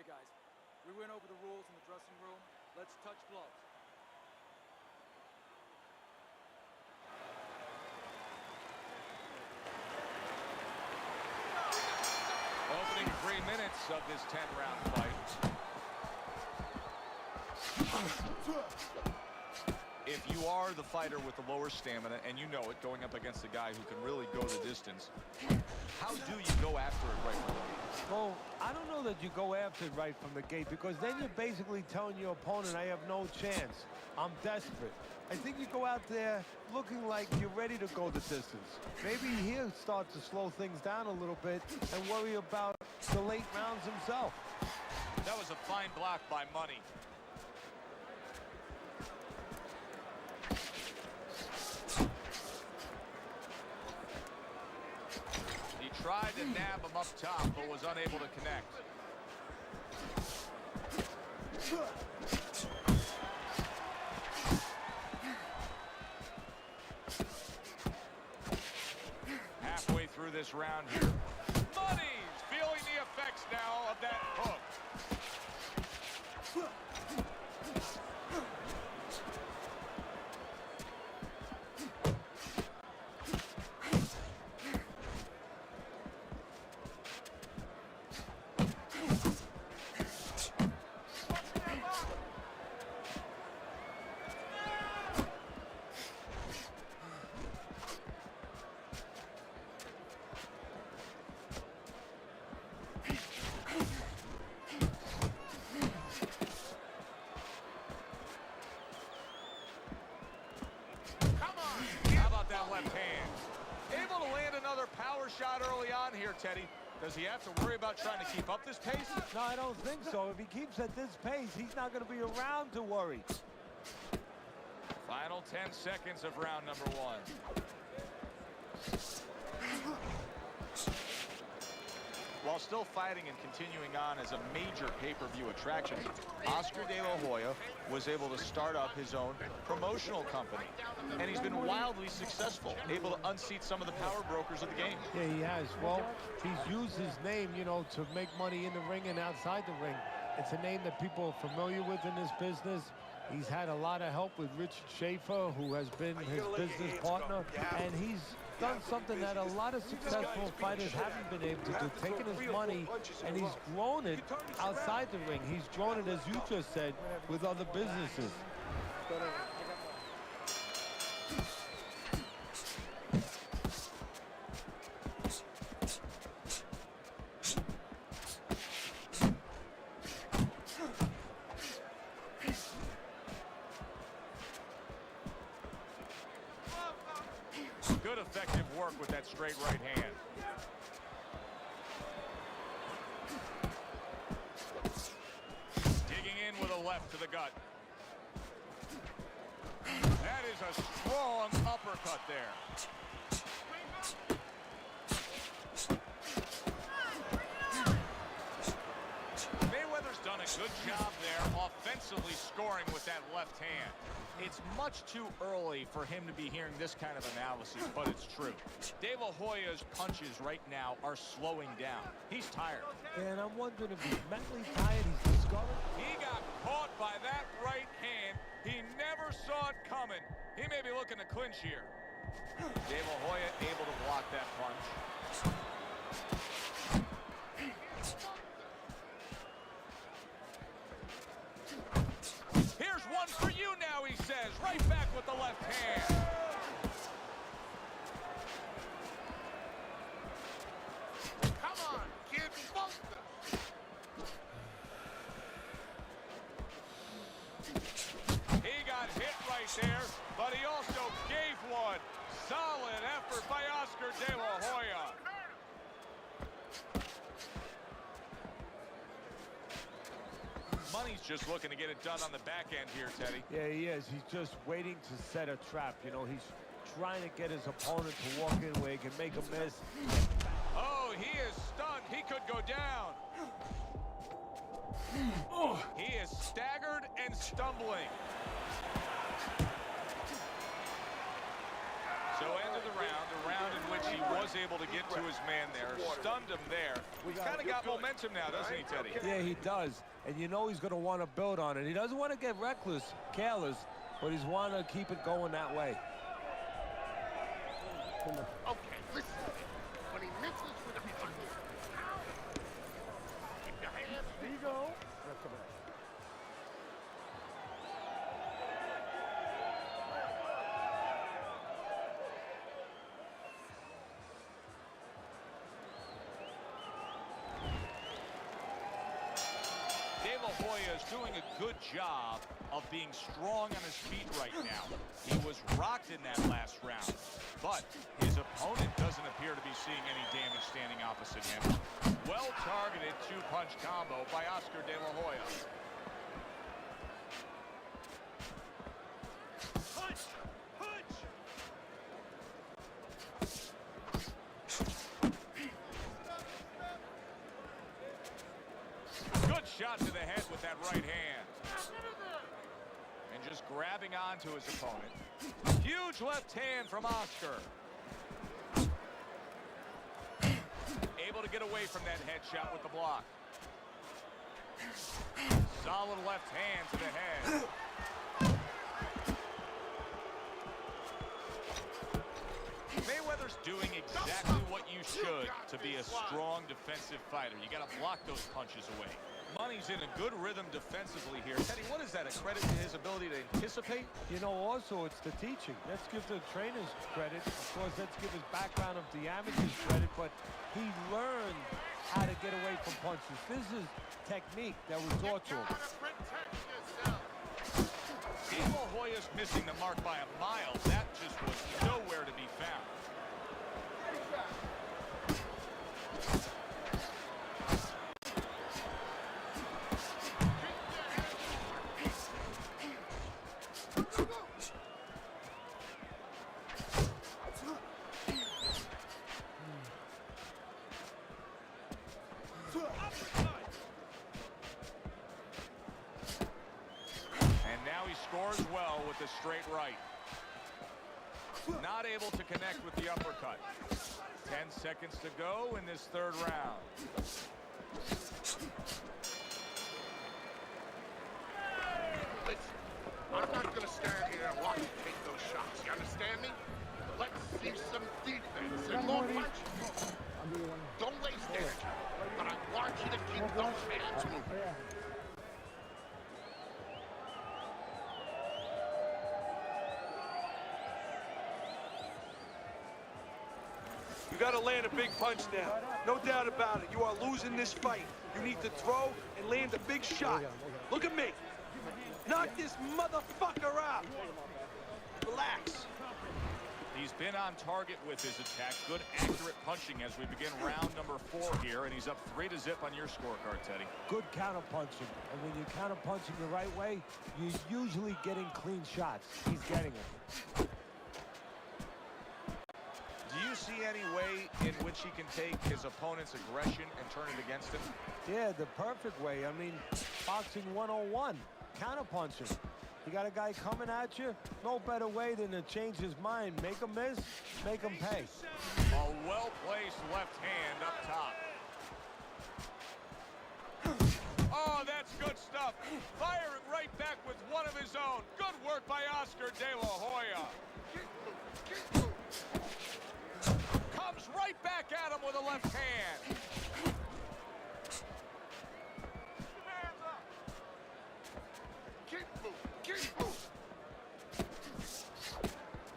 Okay, guys. We went over the rules in the dressing room. Let's touch gloves. Opening 3 minutes of this 10-round fight. If you are the fighter with the lower stamina, and you know it, going up against a guy who can really go the distance, how do you go after it right from the gate? Well, I don't know that you go after it right from the gate, because then you're basically telling your opponent, I have no chance. I'm desperate. I think you go out there looking like you're ready to go the distance. Maybe he'll start to slow things down a little bit and worry about the late rounds himself. That was a fine block by Money. He tried to nab him up top, but was unable to connect. Halfway through this round here. Money's feeling the effects now of that hook. That left hand. Able to land another power shot early on here, Teddy. Does he have to worry about trying to keep up this pace? No, I don't think so. If he keeps at this pace, he's not going to be around to worry. Final 10 seconds of round number 1. While still fighting and continuing on as a major pay-per-view attraction, Oscar De La Hoya was able to start up his own promotional company. And he's been wildly successful, able to unseat some of the power brokers of the game. Yeah, he has. Well, he's used his name, you know, to make money in the ring and outside the ring. It's a name that people are familiar with in this business. He's had a lot of help with Richard Schaefer, who has been his business partner, and he's done something that a lot of successful fighters haven't been able to do, taking his money, and he's grown it outside the ring. He's grown it, as you just said, with other businesses. Good effective work with that straight right hand. Digging in with a left to the gut. That is a strong uppercut there. Mayweather's done a good job there offensively scoring with that left hand. It's much too early for him to be hearing this kind of analysis, but it's true. De La Hoya's punches right now are slowing down. He's tired. And I'm wondering if he's mentally tired, he's discovered. He got caught by that right hand. He never saw it coming. He may be looking to clinch here. De La Hoya able to block that punch. Here's one for you now, he says. Right back with the left hand. Come on, kid, buster. He got hit right there, but he also gave one. Solid effort by Oscar De La Hoya. Money's just looking to get it done on the back end here, Teddy. Yeah, he is. He's just waiting to set a trap. You know, he's trying to get his opponent to walk in where he can make a miss. Oh, he is stunned. He could go down. He is staggered and stumbling. So end of the round in which he was able to get to his man there, stunned him there. He's kind of got momentum now, doesn't he, Teddy? Yeah, he does. And you know he's going to want to build on it. He doesn't want to get reckless, careless, but he's want to keep it going that way. Okay, listen. When he misses with a punch, keep your hands. There you go. De La Hoya is doing a good job of being strong on his feet right now. He was rocked in that last round, but his opponent doesn't appear to be seeing any damage standing opposite him. Well-targeted two-punch combo by Oscar De La Hoya. Punch! Punch! Good shot to the head with that right hand. And just grabbing onto his opponent. Huge left hand from Oscar. Able to get away from that headshot with the block. Solid left hand to the head. Mayweather's doing exactly what you should to be a strong defensive fighter. You got to block those punches away. Money's in a good rhythm defensively here. Teddy, what is that? A credit to his ability to anticipate? You know, also, it's the teaching. Let's give the trainers credit. Of course, let's give his background of the amateurs credit, but he learned how to get away from punches. This is technique that was taught to him. De La Hoya's missing the mark by a mile. That just was nowhere to be found. Scores well with the straight right. Not able to connect with the uppercut. 10 seconds to go in this third round. Listen, I'm not going to stand here and watch you take those shots. You understand me? Let's see some defense and more punches. Don't waste energy, but I want you to keep those hands moving. You got to land a big punch now. No doubt about it. You are losing this fight. You need to throw and land a big shot. Look at me. Knock this motherfucker out. Relax. He's been on target with his attack. Good, accurate punching as we begin round number 4 here, and he's up 3-0 on your scorecard, Teddy. Good counter-punching. And when you're counter-punching the right way, you're usually getting clean shots. He's getting them. Do you see any way in which he can take his opponent's aggression and turn it against him? Yeah, the perfect way. I mean, boxing 101, counter-punching. You got a guy coming at you, no better way than to change his mind. Make him miss, make him pay. A well-placed left hand up top. Oh, that's good stuff. Firing right back with one of his own. Good work by Oscar De La Hoya. Comes right back at him with a left hand. Keep moving.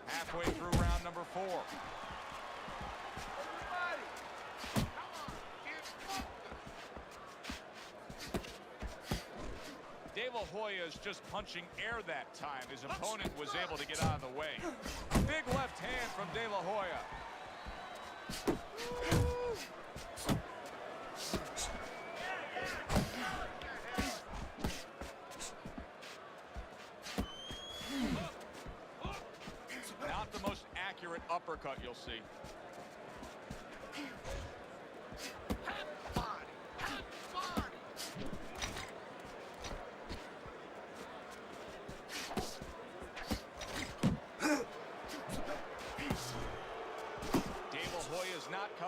Halfway through round number 4. De La Hoya is just punching air that time. His opponent was able to get out of the way. Big left hand from De La Hoya. Not the most accurate uppercut you'll see.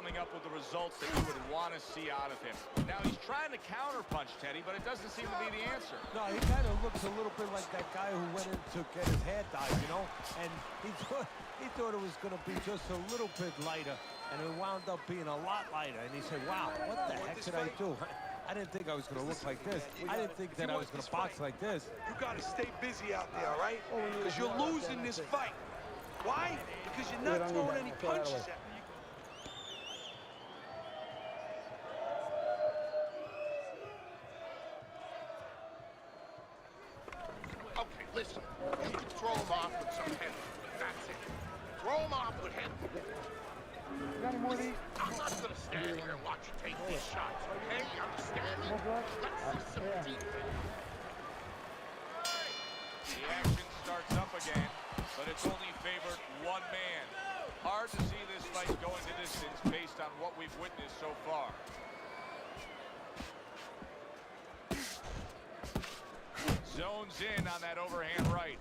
coming up with the results that you would want to see out of him. Now, he's trying to counterpunch, Teddy, but it doesn't seem to be the answer. No, he kind of looks a little bit like that guy who went in to get his hair dyed, you know? And he thought it was going to be just a little bit lighter, and it wound up being a lot lighter. And he said, wow, what the heck did I do? I didn't think I was going to look like this. I didn't think that I was going to box like this. You got to stay busy out there, all right? Because you're losing this fight. Why? Because you're not throwing any punches at me. Okay, listen. You can throw him off with some head. That's it. Throw him off with head. I'm not going to stand here and watch you take these shots, okay? You understand me? Let's see some defense. The action starts up again, but it's only favored one man. Hard to see this fight going the distance based on what we've witnessed so far. Zones in on that overhand right.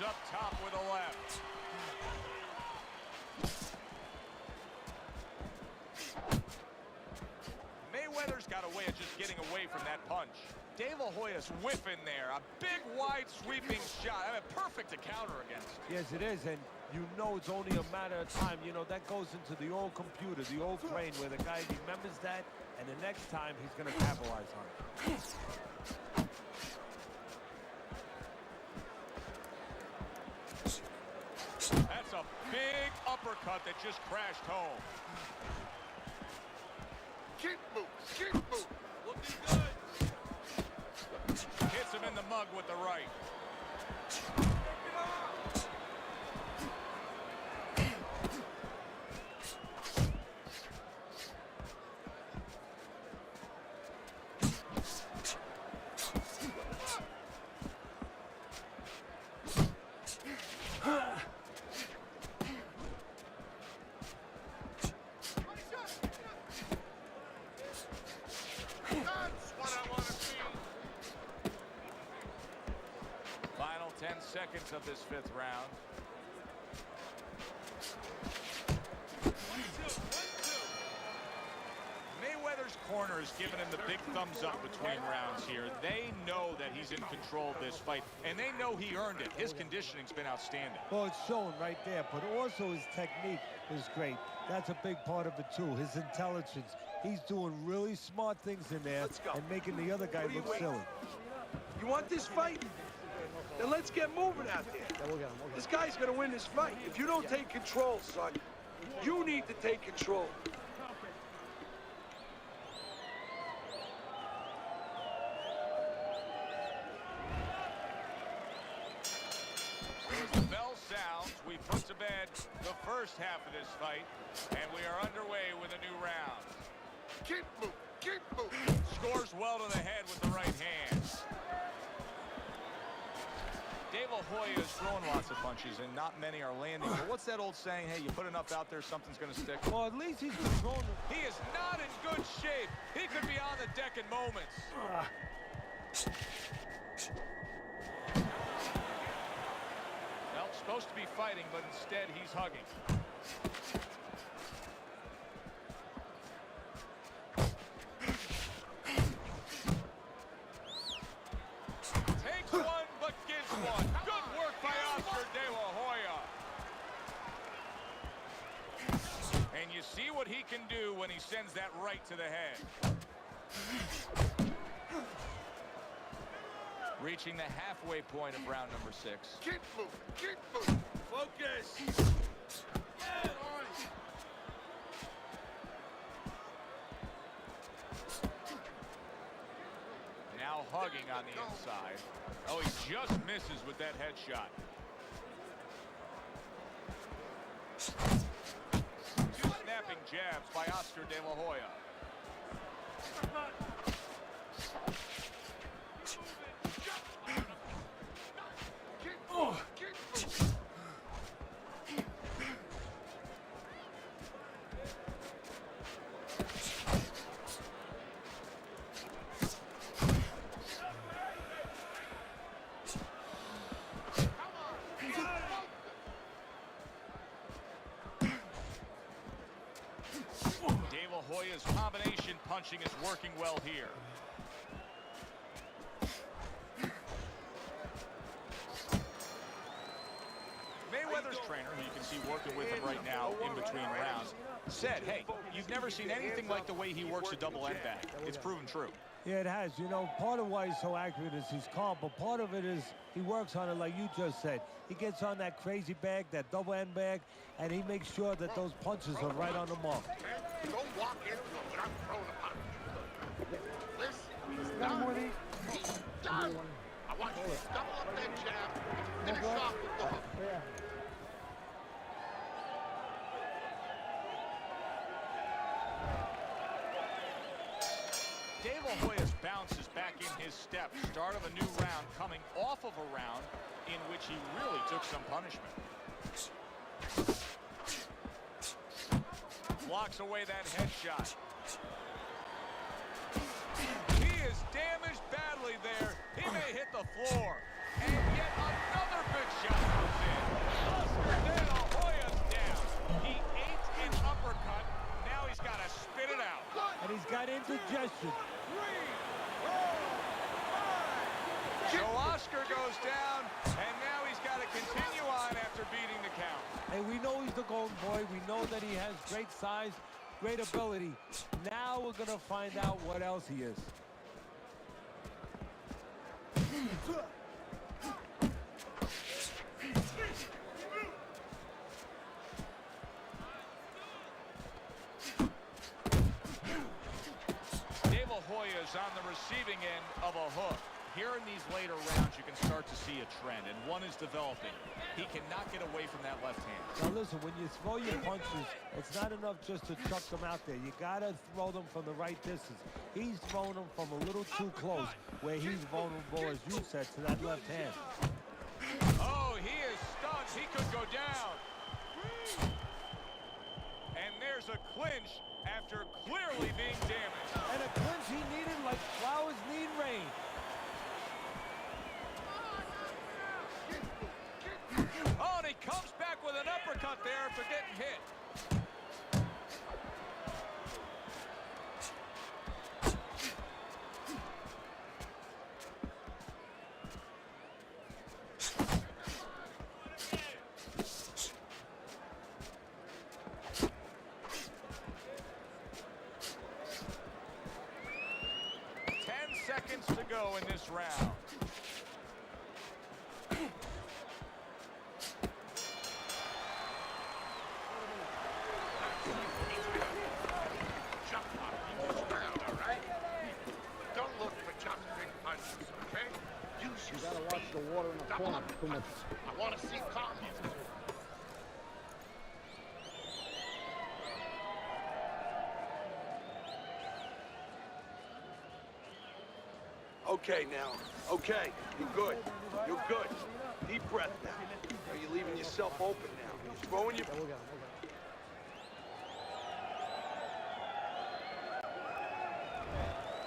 Up top with a left. Mayweather's got a way of just getting away from that punch. De La Hoya's whiffing there. A big, wide, sweeping shot. I mean, perfect to counter against. Yes, it is, and you know it's only a matter of time. You know, that goes into the old computer, the old brain, where the guy remembers that, and the next time he's going to capitalize on it. That's a big uppercut that just crashed home. Keep moving, keep moving. Looking good. Hits him in the mug with the right. Final 10 seconds of this fifth round. Mayweather's corner is giving him the big thumbs up between rounds here. They know that he's in control of this fight, and they know he earned it. His conditioning's been outstanding. Well, it's shown right there, but also his technique is great. That's a big part of it, too. His intelligence. He's doing really smart things in there and making the other guy look silly. You want this fight? Then let's get moving out there. This guy's gonna win this fight. If you don't take control, son, you need to take control. As the bell sounds, we put to bed the first half of this fight, and we are underway with a new round. Keep moving, keep moving. Scores well to the head with the right hand. De La Hoya is throwing lots of punches, and not many are landing. But what's that old saying? Hey, you put enough out there, something's going to stick. Well, at least he's controlling it. He is not in good shape. He could be on the deck in moments. Well, supposed to be fighting, but instead he's hugging. Takes one, but gives one. Good work by Oscar De La Hoya. And you see what he can do when he sends that right to the head. Reaching the halfway point of round number 6. Keep moving, keep moving. Focus. Now hugging on the inside. Oh, he just misses with that headshot. Two snapping jabs by Oscar De La Hoya. Hoya's combination punching is working well here. Mayweather's trainer, who you can see working with him right now in between rounds, said, hey, you've never seen anything like the way he works a double end bag. It's proven true. Yeah, it has. You know, part of why he's so accurate is he's calm, but part of it is he works on it like you just said. He gets on that crazy bag, that double end bag, and he makes sure that those punches are right on the mark. Don't walk into it without throwing a punch. Listen, he's done. He's done. I want you to double up that jab and finish off with the hook. Dave La Hoya's bounce is back in his step. Start of a new round, coming off of a round in which he really took some punishment. Blocks away that headshot. He is damaged badly there. He may hit the floor. And yet another good shot comes in. Oscar De La Hoya's down. He ate an uppercut. Now he's got to spit it out. And he's got indigestion. So Oscar goes down, and now he's got to continue on after beating the count. Hey, we know he's the golden boy. We know that he has great size, great ability. Now we're going to find out what else he is. Dave La Hoya is on the receiving end of a hook. Here in these later rounds, you can start to see a trend, and one is developing. He cannot get away from that left hand. Now listen, when you throw your punches, it's not enough just to chuck them out there. You gotta throw them from the right distance. He's throwing them from a little too close, where he's vulnerable, as you said, to that left hand. Oh, he is stunned. He could go down. And there's a clinch after clearly being damaged. And a clinch he needed like flowers need rain. Oh, and he comes back with an uppercut there after getting hit. Seconds to go in this round. Jump up in this round, all right? Don't look for just big punches, okay? Use your speed. Gotta watch the water in the Double corner. up Too much. I want to see calmness. Okay now. Okay. You're good. You're good. Deep breath now. Are you leaving yourself open now? You're throwing your...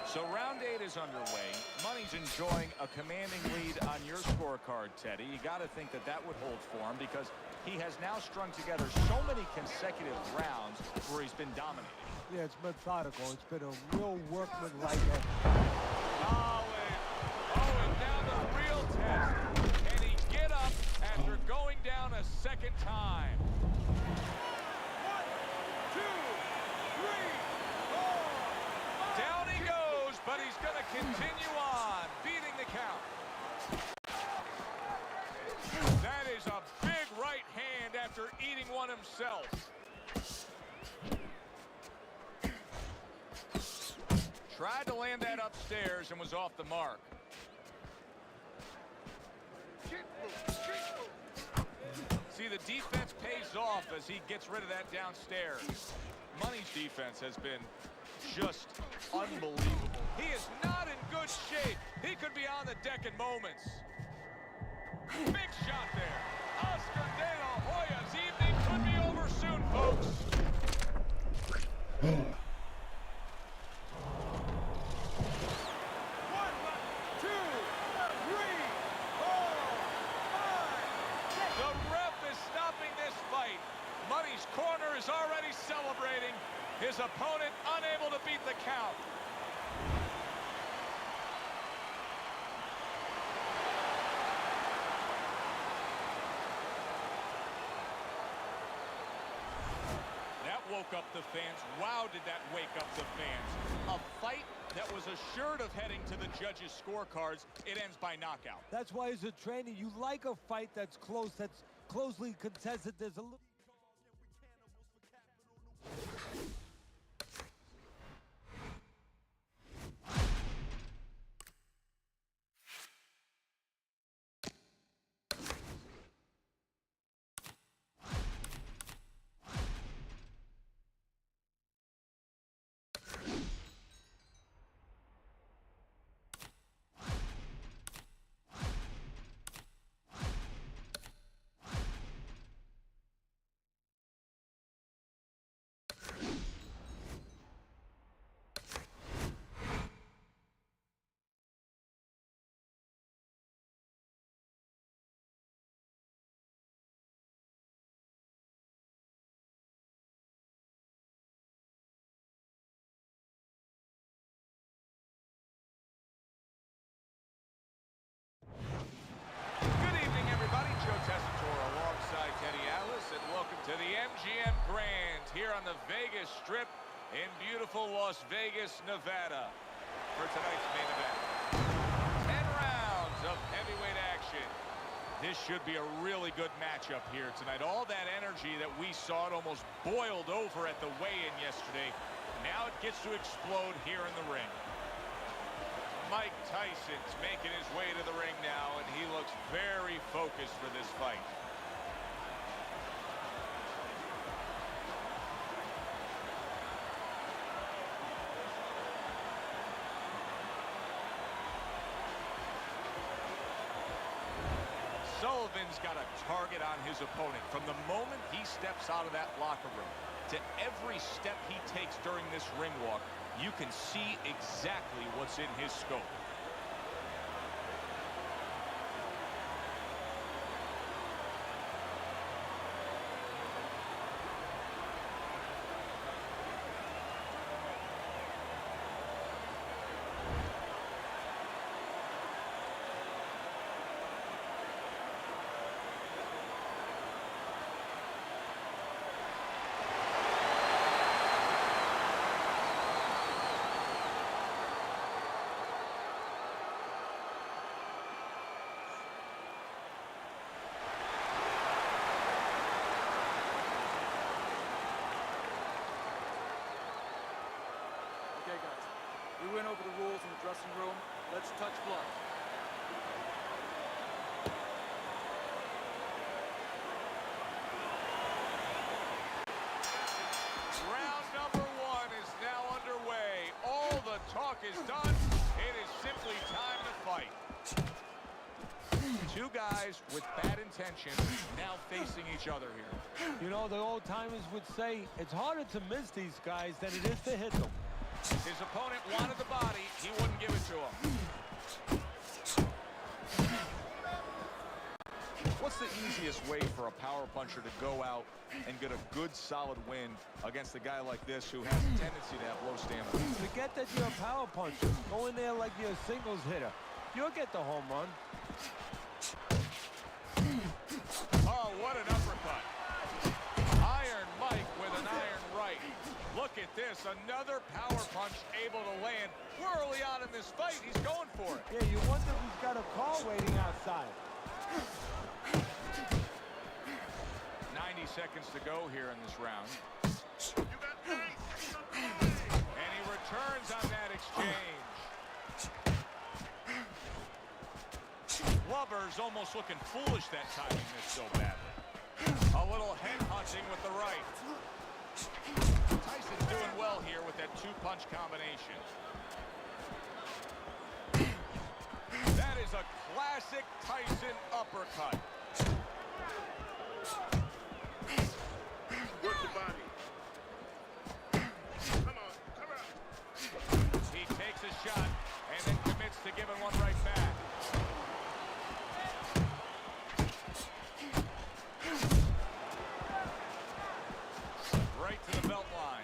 So round 8 is underway. Money's enjoying a commanding lead on your scorecard, Teddy. You got to think that that would hold for him because he has now strung together so many consecutive rounds where he's been dominating. Yeah, it's methodical. It's been a real workman-like effort. Solid. Oh, and now the real test. Can he get up after going down a second time? 1, 2, 3, 4. Down he goes, but he's going to continue on, beating the count. That is a big right hand after eating one himself. Tried to land that upstairs and was off the mark. See, the defense pays off as he gets rid of that downstairs. Money's defense has been just unbelievable. He is not in good shape. He could be on the deck in moments. Big shot there. Oscar De La Hoya's evening could be over soon, folks. Money's corner is already celebrating. His opponent unable to beat the count. That woke up the fans. Wow, did that wake up the fans. A fight that was assured of heading to the judges' scorecards. It ends by knockout. That's why as a trainer, you like a fight that's close, that's closely contested. There's a little... To the MGM Grand here on the Vegas Strip in beautiful Las Vegas, Nevada for tonight's main event. 10 rounds of heavyweight action. This should be a really good matchup here tonight. All that energy that we saw, it almost boiled over at the weigh-in yesterday. Now it gets to explode here in the ring. Mike Tyson's making his way to the ring now, and he looks very focused for this fight. Sullivan's got a target on his opponent. From the moment he steps out of that locker room to every step he takes during this ring walk, you can see exactly what's in his scope. Okay, guys. We went over the rules in the dressing room. Let's touch blood. Round number 1 is now underway. All the talk is done. It is simply time to fight. Two guys with bad intentions now facing each other here. You know, the old-timers would say it's harder to miss these guys than it is to hit them. His opponent wanted the body. He wouldn't give it to him. What's the easiest way for a power puncher to go out and get a good, solid win against a guy like this who has a tendency to have low stamina? Forget that you're a power puncher. Go in there like you're a singles hitter. You'll get the home run. Oh, what an uppercut. Iron Mike with an iron right. Look at this, another power punch able to land. We're early on in this fight. He's going for it. Yeah, you wonder if he's got a car waiting outside. 90 seconds to go here in this round. You got nice. And he returns on that exchange. Lover's almost looking foolish that time he missed so badly. A little head hunting with the right. Tyson's doing well here with that two-punch combination. That is a classic Tyson uppercut. Work the body. Come on, come on. He takes a shot and then commits to giving one right back. Right to the belt line.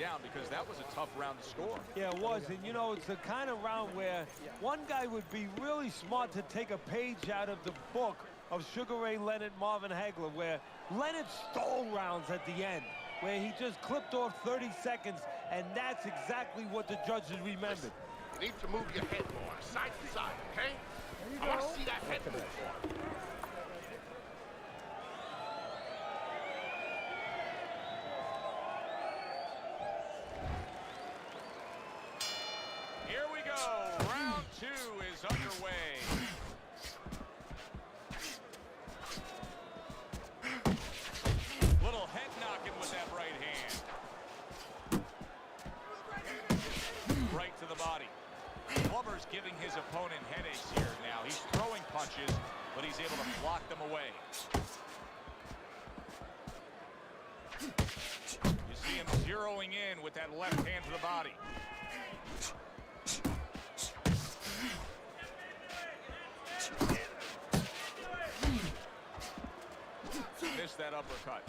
down because that was a tough round to score. Yeah, it was. And, you know, it's the kind of round where one guy would be really smart to take a page out of the book of Sugar Ray Leonard, Marvin Hagler, where Leonard stole rounds at the end, where he just clipped off 30 seconds, and that's exactly what the judges remembered. You need to move your head more, side to side, okay? I want to see that head move more. Here we go. Round 2 is underway. Little head knocking with that right hand. Right to the body. Glover's giving his opponent headaches here now. He's throwing punches, but he's able to block them away. You see him zeroing in with that left hand to the body. Missed that uppercut.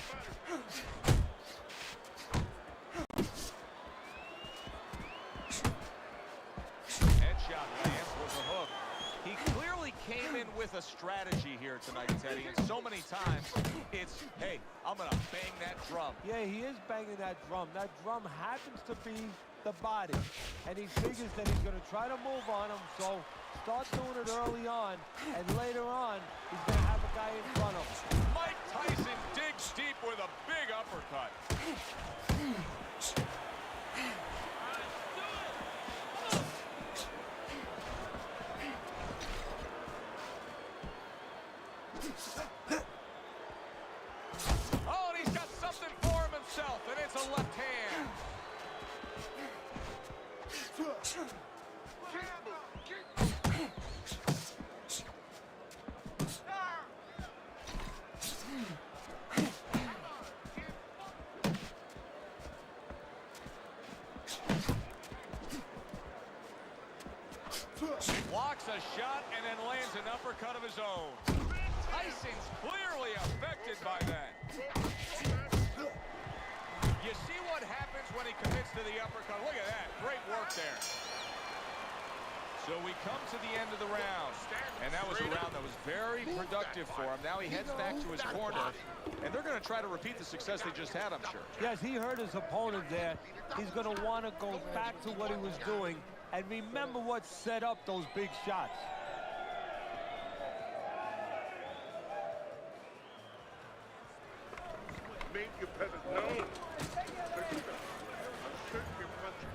Headshot lands with a hook. He clearly came in with a strategy here tonight, Teddy, and so many times it's, hey, I'm going to bang that drum. Yeah, he is banging that drum. That drum happens to be the body, and he figures that he's going to try to move on him, so start doing it early on, and later on, he's going to have a guy in front of him. Mike Tyson digs deep with a big uppercut. Oh, and he's got something for him himself, and it's a left hand. Blocks a shot and then lands an uppercut of his own. Tyson's clearly affected by that. You see what happens when he commits to the uppercut. Look at that. Great work there. So we come to the end of the round, and that was a round that was very productive for him. Now he heads back to his corner, and they're going to try to repeat the success they just had, I'm sure. Yes, he hurt his opponent there. He's going to want to go back to what he was doing and remember what set up those big shots. Made you better know. I'm certain you're punching.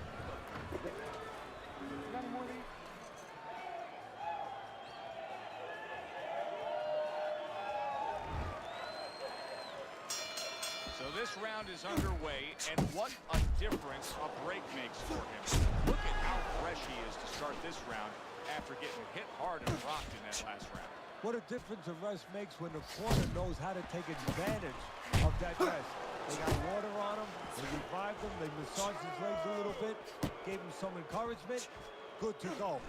So this round is underway, and what a difference a break makes for him. Look at how fresh he is to start this round after getting hit hard and rocked in that last round. What a difference a rest makes when the corner knows how to take advantage of that rest. They got water on him, they revived him, they massaged his legs a little bit, gave him some encouragement. Good to go.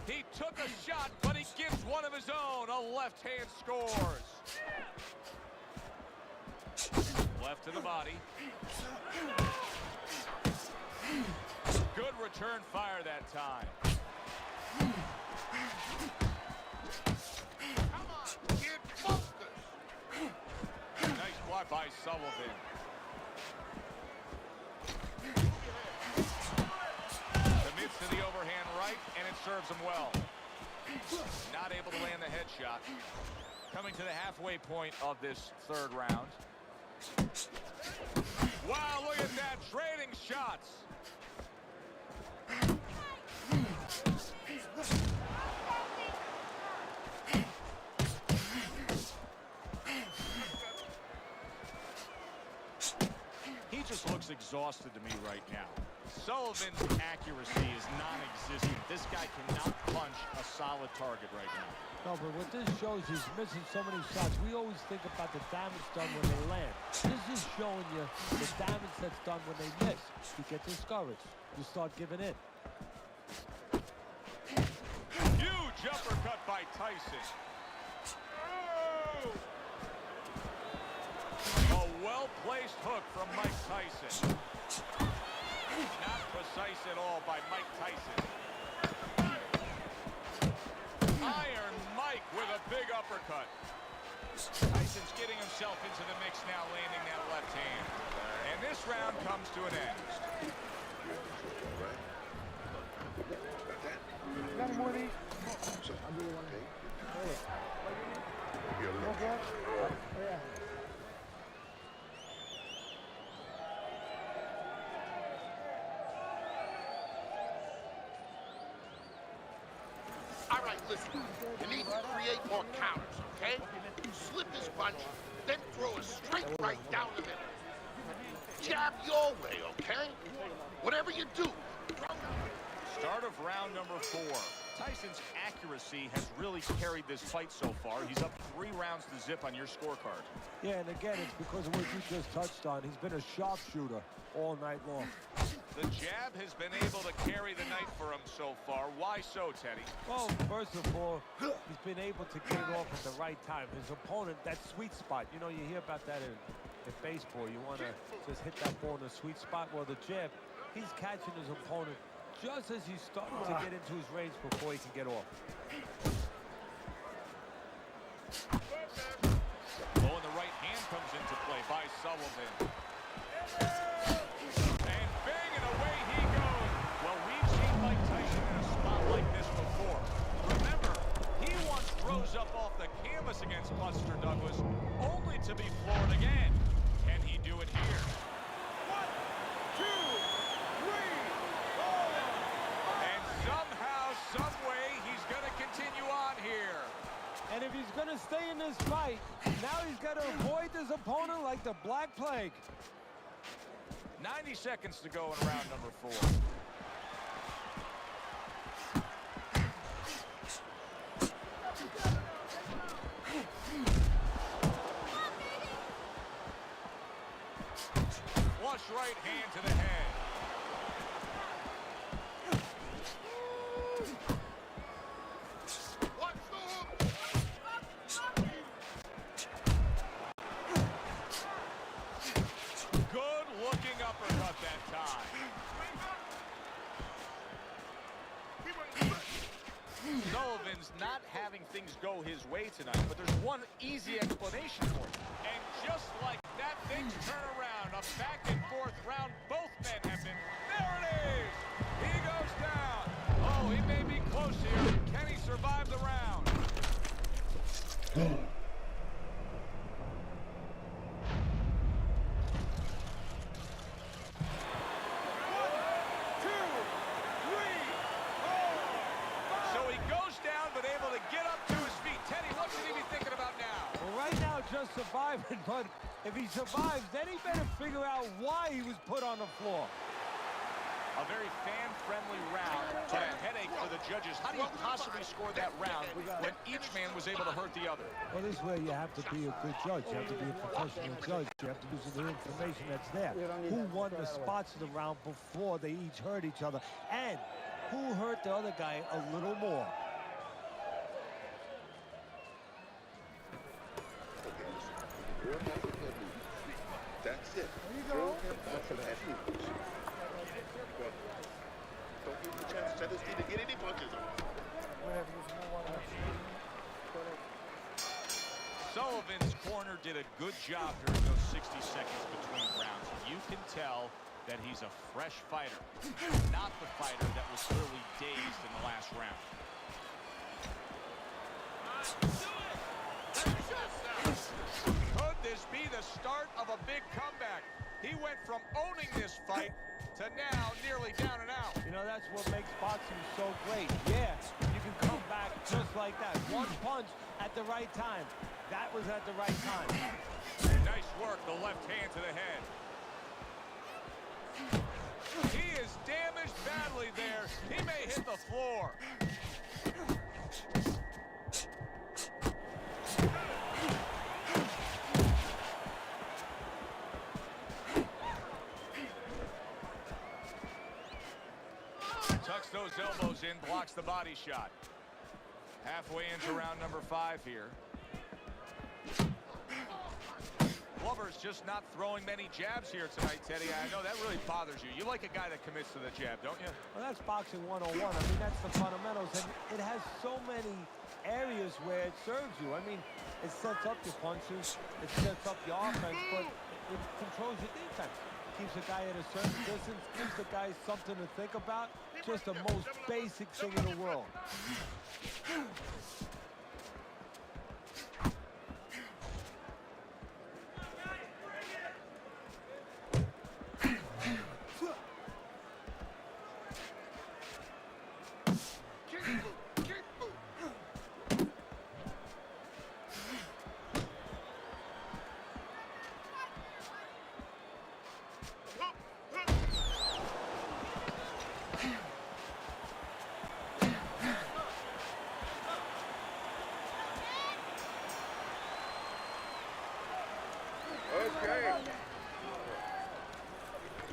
He took a shot, but he gives one of his own. A left hand scores. Left to the body. Good return fire that time. Come on, kid, busters. Nice block by Sullivan. Commits to the overhand right, and it serves him well. Not able to land the headshot. Coming to the halfway point of this third round. Wow, look at that, trading shots. He just looks exhausted to me right now. Sullivan's accuracy is non-existent. This guy cannot punch a solid target right now. No, but what this shows is missing so many shots. We always think about the damage done when they land. This is showing you the damage that's done when they miss. You get discouraged. You start giving in. Huge uppercut by Tyson. A well-placed hook from Mike Tyson. Not precise at all by Mike Tyson. Iron Mike with a big uppercut. Tyson's getting himself into the mix now, landing that left hand. And this round comes to an end. Got any more of these? Yeah. All right, listen. You need to create more counters, okay? Slip his punch, then throw a straight right down the middle. Jab your way, okay? Whatever you do, Start of round number 4. Tyson's accuracy has really carried this fight so far. He's up 3 rounds to zip on your scorecard. Yeah, and again, it's because of what you just touched on. He's been a sharpshooter all night long. The jab has been able to carry the night for him so far. Why so, Teddy? Well, first of all, he's been able to get it off at the right time. His opponent, that sweet spot, you know, you hear about that in baseball. You want to just hit that ball in the sweet spot. Well, the jab, he's catching his opponent just as he's starting to get into his range before he can get off. Oh, and the right hand comes into play by Sullivan. And bang, and away he goes. Well, we've seen Mike Tyson in a spot like this before. Remember, he once rose up off the canvas against Buster Douglas, only to be floored again. Can he do it here? 1, 2, 3, 4. And somehow, some way, he's going to continue on here. And if he's going to stay in this fight, now he's got to avoid this opponent like the Black Plague. 90 seconds to go in round number 4. Flush right hand to the head. watch the hook. Good looking uppercut that time. Sullivan's not having things go his way tonight, but there's one easy explanation for it. And just like that, things turn around. A back and forth round. Both men have been. There it is. He goes down. Oh, he may be close here. Can he survive the round? 2, 3, 4. So he goes down, but able to get up to his feet. Teddy, what should he be thinking about now? Well, right now, just surviving, but if he survives, then he better figure out why he was put on the floor. A very fan-friendly round, but a headache for the judges. How do you possibly score that round when each man was able to hurt the other? Well, this way you have to be a good judge. You have to be a professional judge. You have to use the information that's there. Who won the spots of the round before they each hurt each other? And who hurt the other guy a little more? That's it. Throw him off of that move. Don't give him a chance to to get any punches on. Sullivan's corner did a good job during those 60 seconds between rounds. You can tell that he's a fresh fighter, not the fighter that was clearly dazed in the last round. Could this be the start of a big comeback? He went from owning this fight to now nearly down and out. You know, that's what makes boxing so great. Yeah, you can come back just like that. One punch at the right time. That was at the right time. Nice work, the left hand to the head. He is damaged badly there. He may hit the floor. Tucks those elbows in, blocks the body shot. Halfway into round number 5 here. Glover's just not throwing many jabs here tonight, Teddy. I know that really bothers you. You like a guy that commits to the jab, don't you? Well, that's boxing 101. I mean, that's the fundamentals, and it has so many areas where it serves you. I mean, it sets up your punches, it sets up your offense, but it controls your defense. Keeps a guy at a certain distance, gives the guy something to think about. Just the most basic thing in the world. Okay.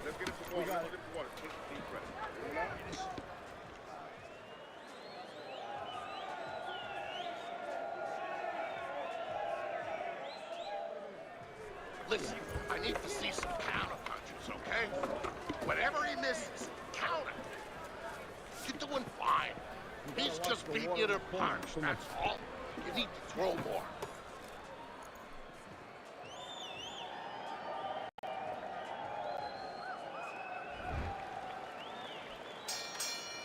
Let's get it some water. Let's get some water. Take a deep breath. Listen, I need to see some counter punches, okay? Whatever he misses, counter. You're doing fine. He's just beating you to punch, that's all. You need to throw more.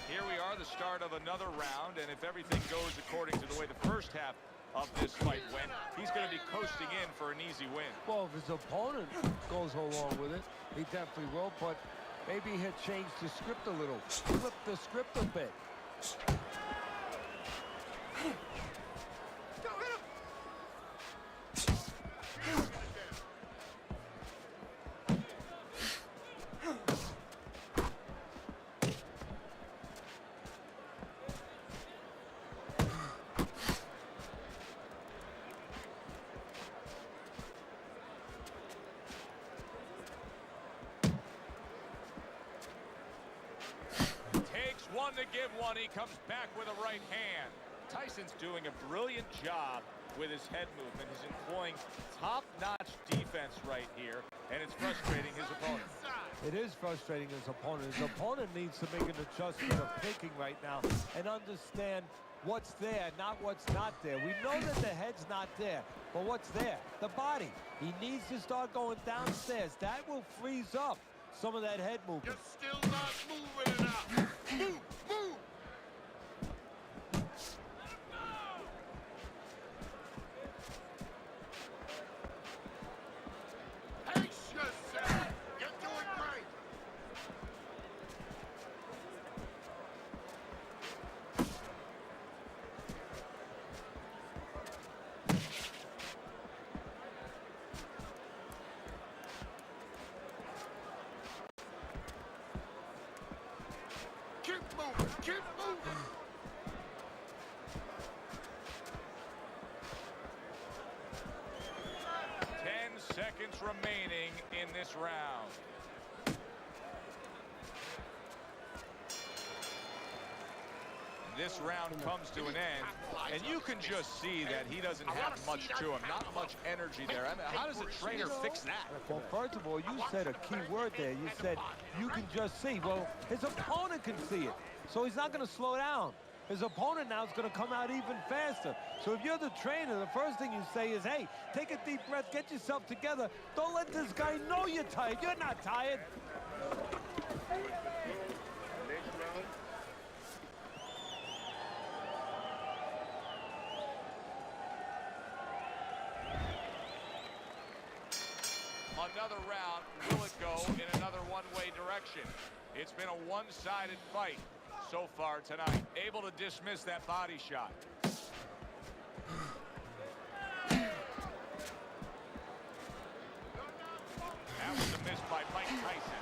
Here we are, the start of another round, and if everything goes according to the way the first half of this fight went, he's going to be coasting in for an easy win. Well, if his opponent goes along with it, he definitely will, but maybe he'll change the script a little, flip the script a bit. One to give one. He comes back with a right hand. Tyson's doing a brilliant job with his head movement. He's employing top-notch defense right here, and it's frustrating his opponent. It is frustrating his opponent. His opponent needs to make an adjustment of thinking right now and understand what's there, not what's not there. We know that the head's not there, but what's there? The body. He needs to start going downstairs. That will freeze up some of that head movement. You're still not moving enough. Move, move. Pace yourself. You're doing great. Keep moving, keep moving. Seconds remaining in this round. This round comes to an end, and you can just see that he doesn't have much to him, not much energy there. I mean, how does a trainer fix that? Well, first of all, you said a key word there. You said you can just see. Well, his opponent can see it, so he's not going to slow down. His opponent now is going to come out even faster. So if you're the trainer, the first thing you say is, hey, take a deep breath, get yourself together. Don't let this guy know you're tired. You're not tired. Next round. Another round. Will it go in another one-way direction? It's been a one-sided fight so far tonight. Able to dismiss that body shot. That was a miss by Mike Tyson.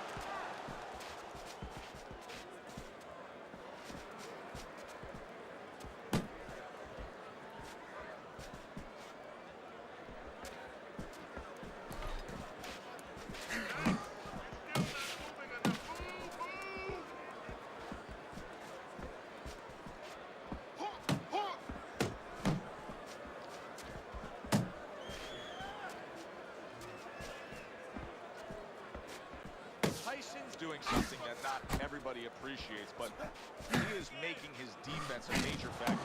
He's doing something that not everybody appreciates, but he is making his defense a major factor.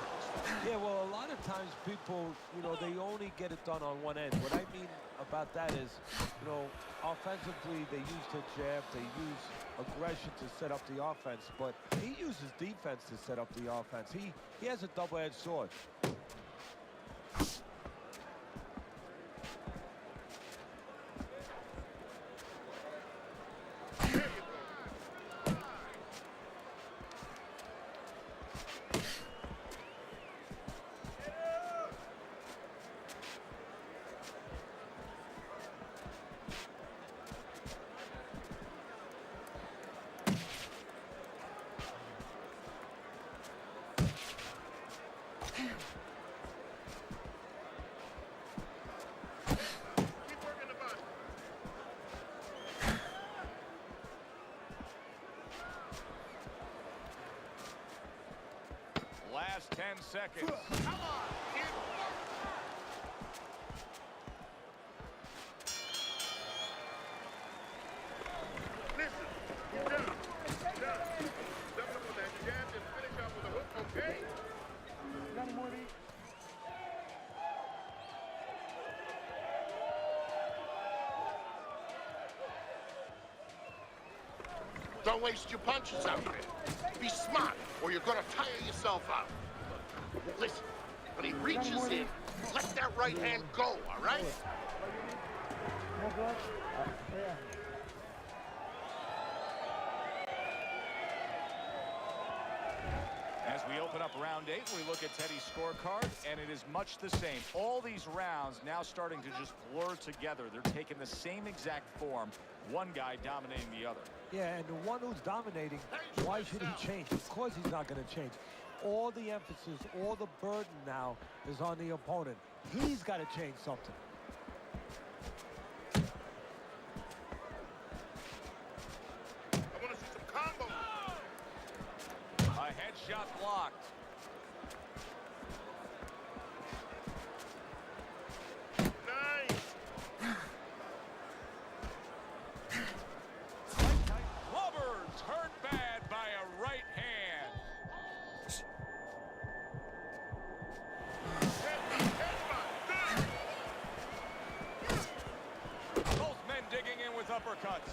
Yeah, well, a lot of times people, you know, they only get it done on one end. What I mean about that is, you know, offensively, they use the jab, they use aggression to set up the offense, but he uses defense to set up the offense. He has a double-edged sword. Last 10 seconds. Come on, kid. Listen, you're done. Done. Double up on that jab, just finish off with a hook, okay? Got any more of these? Don't waste your punches out there. Be smart, or you're gonna tire yourself out. Listen, when he reaches in, let that right hand go, all right? More blood? Yeah. As we open up round 8, we look at Teddy's scorecard, and it is much the same. All these rounds now starting to just blur together. They're taking the same exact form, one guy dominating the other. Yeah, and the one who's dominating, why should he change? Of course he's not going to change. All the emphasis, all the burden now is on the opponent. He's got to change something. I want to see some combos. A headshot blocked. Nice. Roberts hurt bad by a right hand. Both men digging in with uppercuts.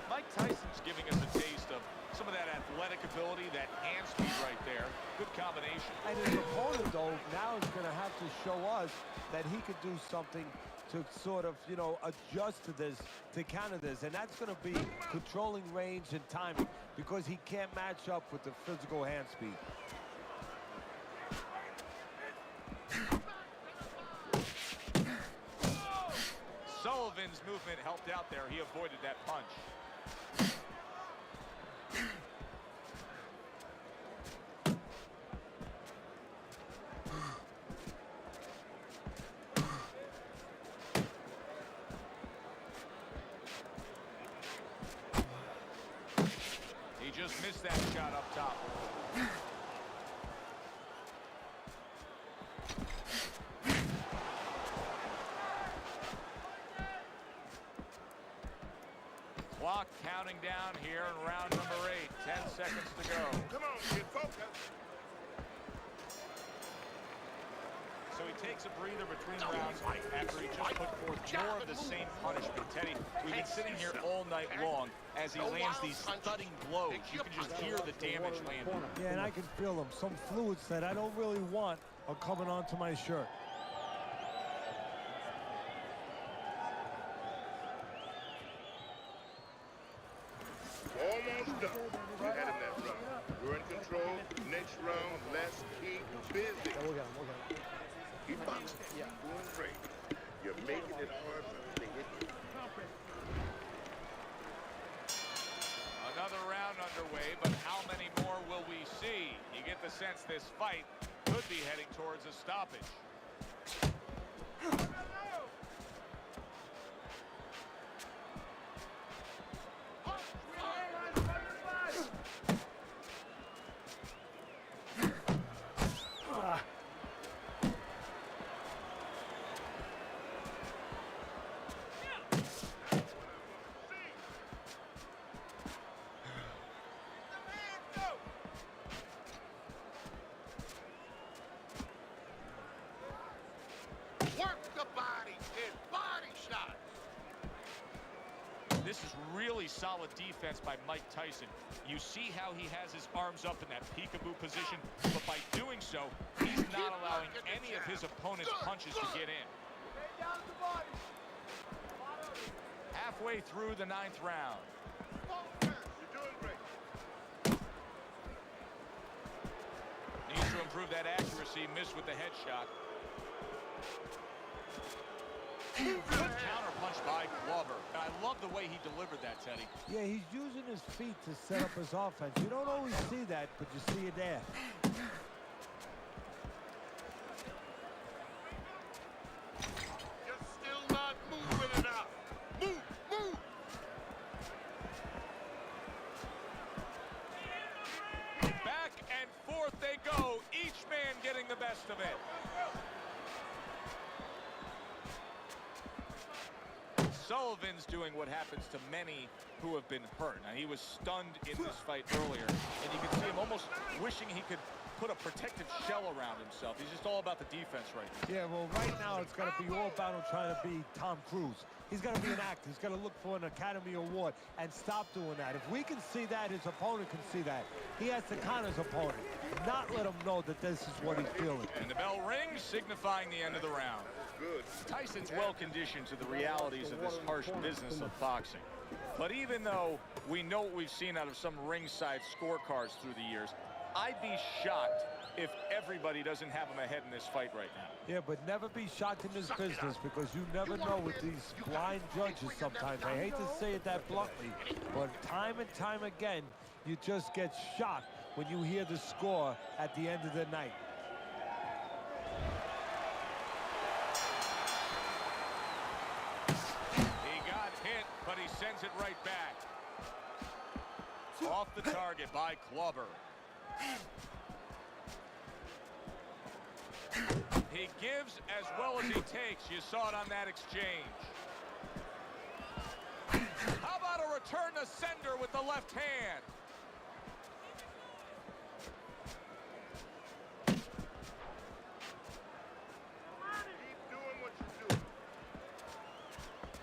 Mike Tyson's giving us a taste of some of that athletic ability, that hand speed right there. Good combination. And his opponent, though, now is going to have to show us that he could do something to sort of, you know, adjust to this, to counter this. And that's going to be controlling range and timing, because he can't match up with the physical hand speed. Sullivan's movement helped out there. He avoided that punch. He just missed that shot up top. Clock counting down here in round number 8. 10 seconds to go. Come on, kid, focus. So he takes a breather between rounds after he just put forth more of the same punishment. Teddy, we've been sitting here all night long as he lands these thudding blows. You can just hear the damage landing. Yeah, and I can feel them. Some fluids that I don't really want are coming onto my shirt. Almost done. You had him that round. You're in control. Next round, let's keep busy. Keep boxing. You're doing great. You're making it hard for them to hit you. Another round underway, but how many more will we see? You get the sense this fight could be heading towards a stoppage. this is really solid defense by Mike Tyson. You see how he has his arms up in that peekaboo position, but by doing so, he's not allowing any of his opponent's punches to get in. Halfway through the 9th round. You're doing great. Needs to improve that accuracy. Missed with the headshot. Good counter punch by Glover. I love the way he delivered that, Teddy. Yeah, he's using his feet to set up his offense. You don't always see that, but you see it there. You're still not moving enough. Move, move. Back and forth they go. Each man getting the best of it. Sullivan's doing what happens to many who have been hurt. Now, he was stunned in this fight earlier, and you can see him almost wishing he could put a protective shell around himself. He's just all about the defense right now. Yeah, well, right now it's got to be all about him trying to be Tom Cruise. He's got to be an actor. He's got to look for an Academy Award and stop doing that. If we can see that, his opponent can see that. He has to counter his opponent, not let him know that this is what he's feeling. And the bell rings, signifying the end of the round. Good. Tyson's well-conditioned to the realities of this harsh business of boxing. But even though we know what we've seen out of some ringside scorecards through the years, I'd be shocked if everybody doesn't have him ahead in this fight right now. Yeah, but never be shocked in this business because you never know with these blind judges sometimes. I hate to say it that bluntly, but time and time again, you just get shocked when you hear the score at the end of the night. He got hit, but he sends it right back. Off the target by Glover. He gives as well as he takes. You saw it on that exchange. How about a return to sender with the left hand? Keep doing what you're doing.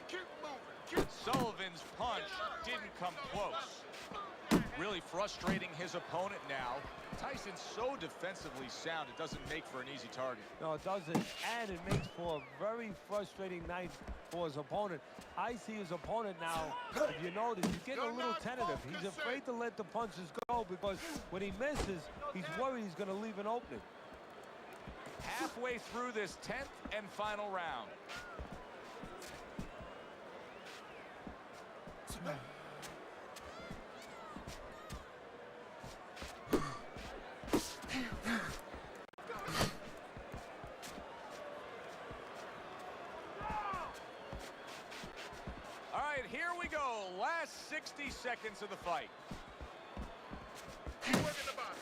Keep moving. Sullivan's punch didn't come close. Really frustrating his opponent now. Tyson's so defensively sound, it doesn't make for an easy target. No, it doesn't, and it makes for a very frustrating night for his opponent. I see his opponent now, if you notice, he's getting a little tentative. He's afraid to let the punches go because when he misses, he's worried he's going to leave an opening. Halfway through this 10th and final round. All right, here we go. Last 60 seconds of the fight. Keep working the body.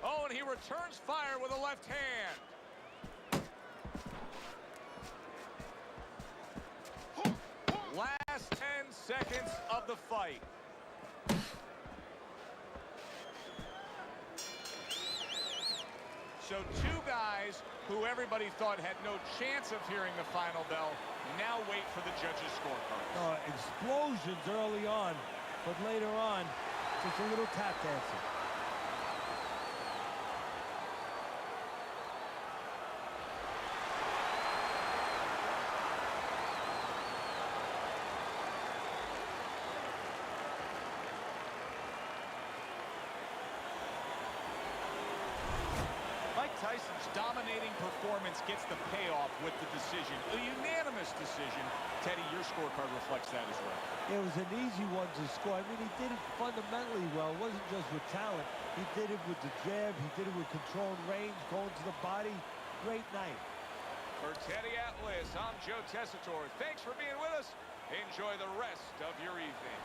Oh, and he returns fire with a left hand. Last 10 seconds of the fight. So two guys who everybody thought had no chance of hearing the final bell now wait for the judges' scorecard. Explosions early on, but later on, just a little tap dancing. Tyson's dominating performance gets the payoff with the decision. A unanimous decision. Teddy, your scorecard reflects that as well. It was an easy one to score. I mean, he did it fundamentally well. It wasn't just with talent. He did it with the jab. He did it with controlling range, going to the body. Great night. For Teddy Atlas, I'm Joe Tessitore. Thanks for being with us. Enjoy the rest of your evening.